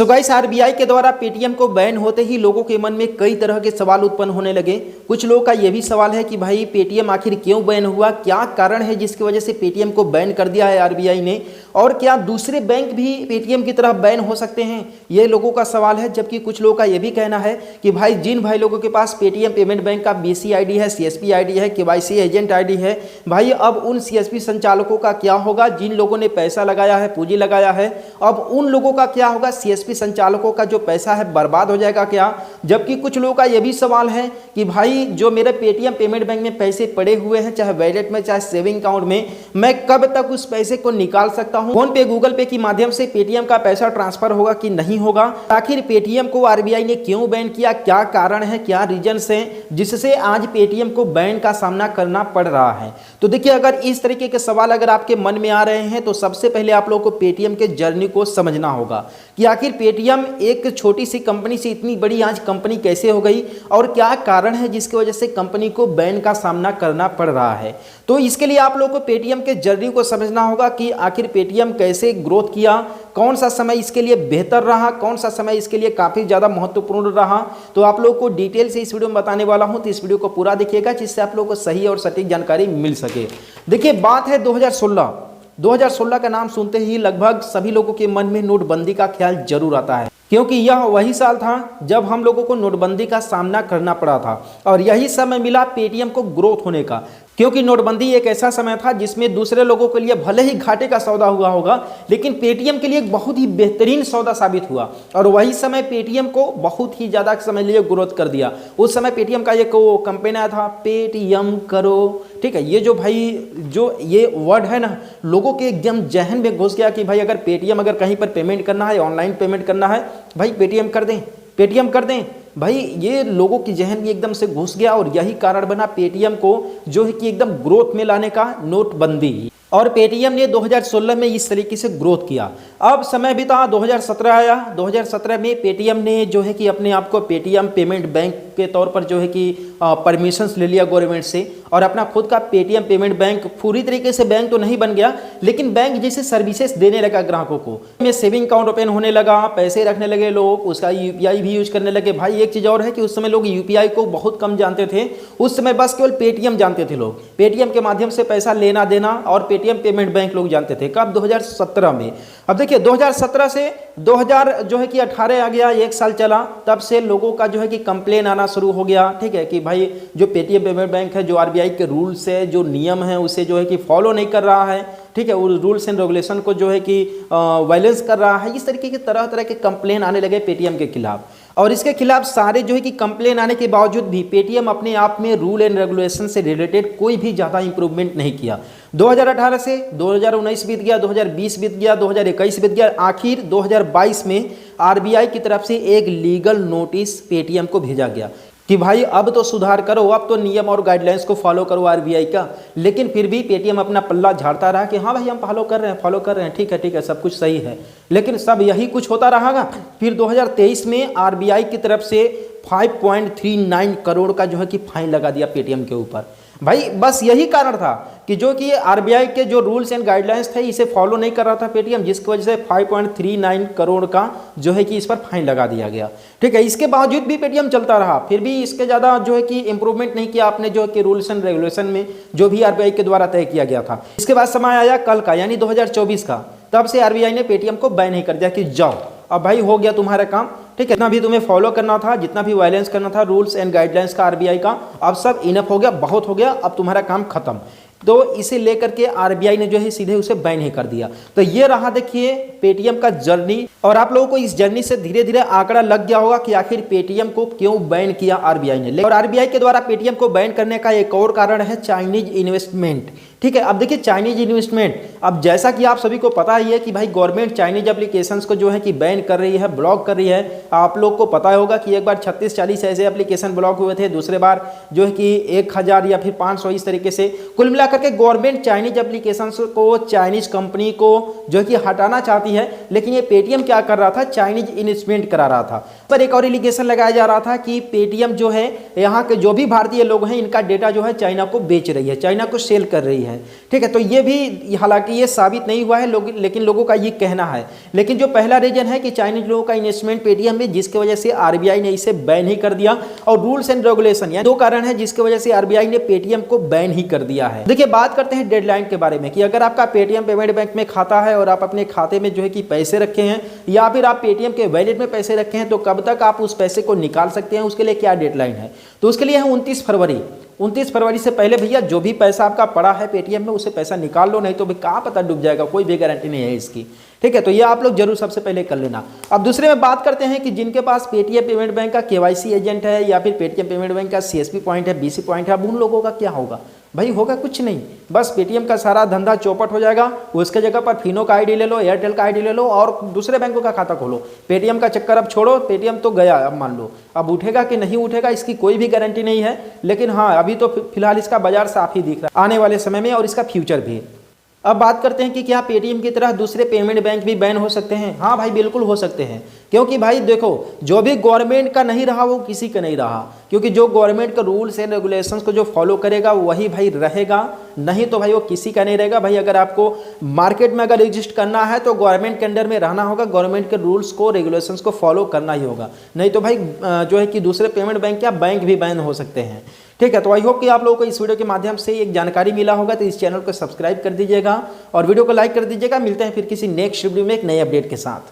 So guys, RBI के द्वारा Paytm को बैन होते ही लोगों के मन में कई तरह के सवाल उत्पन्न होने लगे। कुछ लोगों का यह भी सवाल है कि भाई पेटीएम आखिर क्यों बैन हुआ, क्या कारण है जिसकी वजह से पेटीएम को बैन कर दिया है आरबीआई ने, और क्या दूसरे बैंक भी पेटीएम की तरह बैन हो सकते हैं, ये लोगों का सवाल है। जबकि कुछ लोगों का यह भी कहना है कि भाई जिन भाई लोगों के पास पेटीएम पेमेंट बैंक का बीसी आईडी है, सीएसपी आईडी है, केवाईसी एजेंट आईडी है, भाई अब उन सीएसपी संचालकों का क्या होगा जिन लोगों ने पैसा लगाया है, पूंजी लगाया है, अब उन लोगों का क्या होगा, सीएसपी संचालकों का जो पैसा है बर्बाद हो जाएगा क्या। जबकि कुछ लोगों का यह भी सवाल है कि भाई जो मेरे पेटीएम पेमेंट बैंक में पैसे पड़े हुए हैं, चाहे वैलेट में चाहे सेविंग अकाउंट में, मैं कब तक उस पैसे को निकाल सकता हूं, फोन पे गूगल पे के माध्यम से पेटीएम का पैसा ट्रांसफर होगा कि नहीं होगा। आखिर पेटीएम को आरबीआई ने क्यों बैन किया, क्या कारण है, क्या रीजंस है जिससे आज पेटीएम को बैन का सामना करना पड़ रहा है। तो देखिए, अगर इस तरीके के सवाल अगर आपके मन में आ रहे हैं तो सबसे पहले आप लोगों को पेटीएम के जर्नी को समझना होगा कि आखिर पेटीएम एक छोटी सी कंपनी से इतनी बड़ी आज कंपनी कैसे हो गई और क्या कारण है जिसकी वजह से कंपनी को बैन का सामना करना पड़ रहा है। तो इसके लिए आप लोगों को पेटीएम के जर्नी को समझना होगा कि आखिर पेटीएम कैसे ग्रोथ किया, कौन सा समय इसके लिए बेहतर रहा, कौन सा समय इसके लिए काफ़ी ज़्यादा महत्वपूर्ण रहा। तो आप लोगों को डिटेल से इस वीडियो में बताने वाला हूं, तो इस वीडियो को पूरा देखिएगा जिससे आप लोगों को सही और सटीक जानकारी मिल सके। देखिए, बात है 2016 का नाम सुनते ही लगभग सभी लोगों के मन में नोटबंदी का ख्याल जरूर आता है, क्योंकि यह वही साल था जब हम लोगों को नोटबंदी का सामना करना पड़ा था और यही समय मिला पेटीएम को ग्रोथ होने का। क्योंकि नोटबंदी एक ऐसा समय था जिसमें दूसरे लोगों के लिए भले ही घाटे का सौदा हुआ होगा, लेकिन पेटीएम के लिए एक बहुत ही बेहतरीन सौदा साबित हुआ और वही समय पेटीएम को बहुत ही ज़्यादा समझ लीजिए ग्रोथ कर दिया। उस समय पेटीएम का एक कैंपेन आया था, पेटीएम करो, ठीक है। ये जो भाई जो ये वर्ड है ना, लोगों के एकदम जहन में घुस गया कि भाई अगर पेटीएम अगर कहीं पर पेमेंट करना है, ऑनलाइन पेमेंट करना है, भाई पेटीएम कर दें, पेटीएम कर दें। भाई ये लोगों की जहन में एकदम से घुस गया और यही कारण बना पेटीएम को जो है कि एकदम ग्रोथ में लाने का, नोटबंदी। और पेटीएम ने 2016 में इस तरीके से ग्रोथ किया। अब समय बीता, 2017 आया। 2017 में पेटीएम ने जो है कि अपने आप को पेटीएम पेमेंट बैंक के तौर पर जो है कि परमिशंस ले लिया गवर्नमेंट से और अपना खुद का पेटीएम पेमेंट बैंक, पूरी तरीके से बैंक तो नहीं बन गया लेकिन बैंक जैसे सर्विसेज देने लगा ग्राहकों को। में सेविंग अकाउंट ओपन होने लगा, पैसे रखने लगे लोग, उसका यूपीआई भी यूज करने लगे। भाई एक चीज़ और है कि उस समय लोग यूपीआई को बहुत कम जानते थे, उस समय बस केवल पेटीएम जानते थे लोग। पेटीएम के माध्यम से पैसा लेना देना और पेटीएम पेमेंट बैंक लोग जानते थे। कब? 2017 में। अब देखिए 2017 से 2000 जो है कि 18 आ गया, एक साल चला, तब से लोगों का जो है कि कंप्लेन आना शुरू हो गया, ठीक है, कि भाई जो पेटीएम पेमेंट बैंक है, जो आरबीआई के रूल्स है, जो नियम है, उसे जो है कि फॉलो नहीं कर रहा है, ठीक है, उस रूल्स एंड रेगुलेशन को जो है कि वायलेंस कर रहा है। इस तरीके के तरह तरह के कंप्लेन आने लगे पेटीएम के खिलाफ और इसके खिलाफ सारे जो है कि कंप्लेन आने के बावजूद भी पेटीएम अपने आप में रूल एंड रेगुलेशन से रिलेटेड कोई भी ज़्यादा इंप्रूवमेंट नहीं किया। 2018 से 2019 बीत गया, 2020 बीत गया, 2021 बीत गया, आखिर 2022 में आरबीआई की तरफ से एक लीगल नोटिस पेटीएम को भेजा गया कि भाई अब तो सुधार करो, अब तो नियम और गाइडलाइंस को फॉलो करो आरबीआई का। लेकिन फिर भी पेटीएम अपना पल्ला झाड़ता रहा कि हाँ भाई हम फॉलो कर रहे हैं, ठीक है, सब कुछ सही है, लेकिन सब यही कुछ होता रहा। फिर 2023 में आरबीआई की तरफ से 5.39 करोड़ का जो है कि फाइन लगा दिया पेटीएम के ऊपर। भाई बस यही कारण था कि जो कि आरबीआई के जो रूल्स एंड गाइडलाइंस थे इसे फॉलो नहीं कर रहा था पेटीएम, जिसकी वजह से 5.39 करोड़ का जो है कि इस पर फाइन लगा दिया गया, ठीक है। इसके बावजूद भी पेटीएम चलता रहा, फिर भी इसके ज़्यादा जो है कि इंप्रूवमेंट नहीं किया आपने जो है कि रूल्स एंड रेगुलेशन में जो भी आरबीआई के द्वारा तय किया गया था। इसके बाद समय आया कल का, यानी 2024 का, तब से आरबीआई ने पेटीएम को बैन नहीं कर दिया कि जाओ अब भाई हो गया तुम्हारा काम, ठीक है, जितना भी तुम्हें फॉलो करना था, जितना भी वायलेंस करना था रूल्स एंड गाइडलाइंस का आरबीआई का, अब सब इनफ हो गया, बहुत हो गया, अब तुम्हारा काम खत्म। तो इसे लेकर के आरबीआई ने जो है सीधे उसे बैन ही कर दिया। तो ये रहा देखिए पेटीएम का जर्नी, और आप लोगों को इस जर्नी से धीरे धीरे आंकड़ा लग गया होगा कि आखिर पेटीएम को क्यों बैन किया आरबीआई ने। और आरबीआई के द्वारा पेटीएम को बैन करने का एक और कारण है चाइनीज इन्वेस्टमेंट, ठीक है। अब देखिए चाइनीज इन्वेस्टमेंट, अब जैसा कि आप सभी को पता ही है कि भाई गवर्नमेंट चाइनीज एप्लीकेशंस को जो है कि बैन कर रही है, ब्लॉक कर रही है। आप लोग को पता होगा कि एक बार 36-40 ऐसे एप्लीकेशन ब्लॉक हुए थे, दूसरे बार जो है कि 1000 या फिर 500, इस तरीके से कुल मिलाकर के गवर्नमेंट चाइनीज एप्लीकेशंस को, चाइनीज कंपनी को जो है कि हटाना चाहती है। लेकिन ये पेटीएम क्या कर रहा था, चाइनीज इन्वेस्टमेंट करा रहा था। पर एक और एलिगेशन लगाया जा रहा था कि पेटीएम जो है यहाँ के जो भी भारतीय लोग हैं इनका डेटा जो है चाइना को बेच रही है, चाइना को सेल कर रही है। है। ठीक है, तो ये भी हालांकि ये साबित नहीं हुआ है लेकिन लोगों का ये कहना है। लेकिन जो पहला रीजन है कि चाइनीज लोगों का इन्वेस्टमेंट पेटीएम में, जिसकी वजह से आरबीआई ने इसे बैन ही कर दिया, और रूल्स एंड रेगुलेशन, ये दो कारण है जिसकी वजह से आरबीआई ने पेटीएम को बैन ही कर दिया है। देखिए, बात करते हैं डेडलाइन के बारे में कि अगर आपका पेटीएम पेमेंट बैंक में खाता है और आप अपने खाते में जो है कि पैसे रखे हैं या फिर आप पेटीएम के वैलेट में पैसे रखे हैं, तो कब तक आप उस पैसे को निकाल सकते हैं, उसके लिए क्या डेडलाइन है। तो उसके लिए है 29 फरवरी से पहले भैया जो भी पैसा आपका पड़ा है पेटीएम में उसे पैसा निकाल लो, नहीं तो भी कहाँ पता डूब जाएगा, कोई भी गारंटी नहीं है इसकी। ठीक है, तो ये आप लोग जरूर सबसे पहले कर लेना। अब दूसरे में बात करते हैं कि जिनके पास पेटीएम पेमेंट बैंक का केवाईसी एजेंट है या फिर पेटीएम पेमेंट बैंक का सीएसपी पॉइंट है, बीसी पॉइंट है, अब उन लोगों का क्या होगा। भाई होगा कुछ नहीं, बस पेटीएम का सारा धंधा चौपट हो जाएगा। उसके जगह पर फिनो का आईडी ले लो, एयरटेल का आईडी ले लो और दूसरे बैंकों का खाता खोलो। पेटीएम का चक्कर अब छोड़ो, पेटीएम तो गया। अब मान लो अब उठेगा कि नहीं उठेगा इसकी कोई भी गारंटी नहीं है, लेकिन हाँ अभी तो फिलहाल इसका बाजार साफ ही दिख रहा है आने वाले समय में, और इसका फ्यूचर भी। अब बात करते हैं कि क्या पेटीएम की तरह दूसरे पेमेंट बैंक भी बैन हो सकते हैं। हाँ भाई बिल्कुल हो सकते हैं, क्योंकि भाई देखो जो भी गवर्नमेंट का नहीं रहा वो किसी का नहीं रहा, क्योंकि जो गवर्नमेंट का रूल्स एंड रेगुलेशंस को जो फॉलो करेगा वही भाई रहेगा, नहीं तो भाई वो किसी का नहीं रहेगा। भाई अगर आपको मार्केट में अगर रजिस्ट करना है तो गवर्नमेंट के अंडर में रहना होगा, गवर्नमेंट के रूल्स को रेगुलेशंस को फॉलो करना ही होगा, नहीं तो भाई जो है कि दूसरे पेमेंट बैंक या बैंक भी बैन हो सकते हैं। ठीक है, तो आई होप कि आप लोगों को इस वीडियो के माध्यम से एक जानकारी मिला होगा, तो इस चैनल को सब्सक्राइब कर दीजिएगा और वीडियो को लाइक कर दीजिएगा। मिलते हैं फिर किसी नेक्स्ट वीडियो में एक नए अपडेट के साथ।